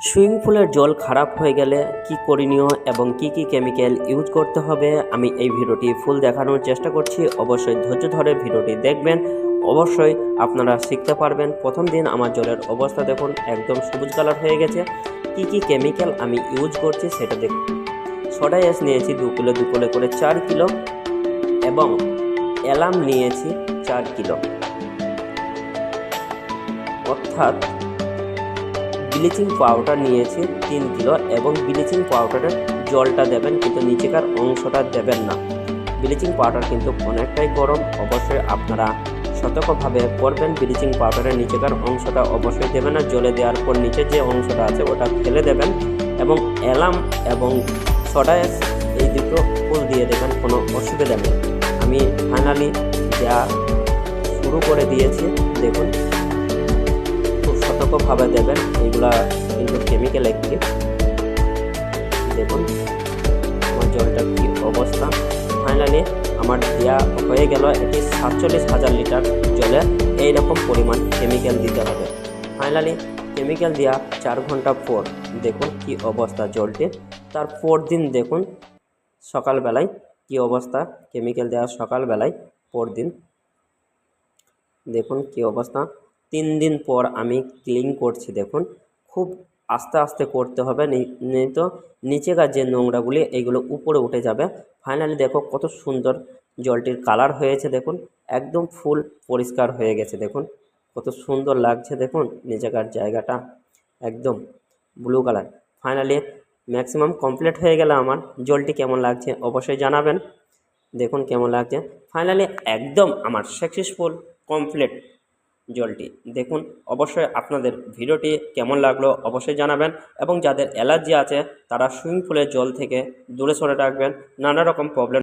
Swimming পুলের জল খারাপ হয়ে গেলে কি করণীয় এবং কি কি কেমিক্যাল ইউজ করতে হবে আমি এই ভিডিওটি ফুল দেখানোর চেষ্টা করছি। অবশ্যই ধৈর্য ধরে ভিডিওটি দেখবেন, অবশ্যই আপনারা শিখতে পারবেন। প্রথম দিন আমার জলের অবস্থা দেখুন, একদম সবুজ কালার হয়ে গেছে। কি কি কেমিক্যাল আমি ইউজ করছি সেটা দেখুন। সোডা অ্যাশ নিয়েছি 2 কিলো করে 4 কিলো এবং অ্যালাম নিয়েছি 4 কিলো, অর্থাৎ ব্লিচিং পাউডার নিয়েছি 3 কিলো এবং ব্লিচিং পাউডারের জলটা দেবেন, কিন্তু নিচেকার অংশটা দেবেন না। ব্লিচিং পাউডার কিন্তু অনেকটাই গরম, অবশ্যই আপনারা সতর্কভাবে করবেন। ব্লিচিং পাউডারের নিচেকার অংশটা অবশ্যই দেবেন না, জলে দেওয়ার পর নিচে যে অংশটা আছে ওটা ফেলে দেবেন। এবং অ্যালাম এবং সোডা অ্যাশ এই দুটো ফুল দিয়ে দেবেন, কোনো অসুবিধা নেই। আমি ফাইনালি দেওয়া শুরু করে দিয়েছি। দেখুন, সতর্কভাবে দেবেন, এগুলা কিন্তু কেমিক্যাল একটি। দেখুন আমার জলটার কি অবস্থা। ফাইনালি আমার দেওয়া হয়ে গেল। এটি 47,000 লিটার জলে এইরকম পরিমাণ কেমিক্যাল দিতে হবে। ফাইনালি কেমিক্যাল দেওয়া 4 ঘন্টা পর দেখুন কি অবস্থা জলটি। তারপর দিন দেখুন সকালবেলায় কি অবস্থা, কেমিক্যাল দেওয়া সকালবেলায় পরদিন দেখুন কি অবস্থা। 3 দিন পর আমি ক্লিন করছি। দেখুন খুব আস্তে আস্তে করতে হবে, নেই তো নিচেকার যে নোংরাগুলি এইগুলো উপরে উঠে যাবে। ফাইনালি দেখো কত সুন্দর জলটির কালার হয়েছে। দেখুন একদম ফুল পরিষ্কার হয়ে গেছে। দেখুন কত সুন্দর লাগছে। দেখুন নিচেকার জায়গাটা একদম blue colour. Finally maximum complete হয়ে গেল। আমার জলটি কেমন লাগছে অবশ্যই জানাবেন। দেখুন কেমন লাগছে। ফাইনালি একদম আমার সাকসেসফুল কমপ্লিট জলটি। দেখুন অবশ্যই আপনাদের ভিডিওটি কেমন লাগলো অবশ্যই জানাবেন, এবং যাদের অ্যালার্জি আছে তারা সুইমিং পুলের জল থেকে দূরে সরে রাখবেন। নানা রকম প্রবলেম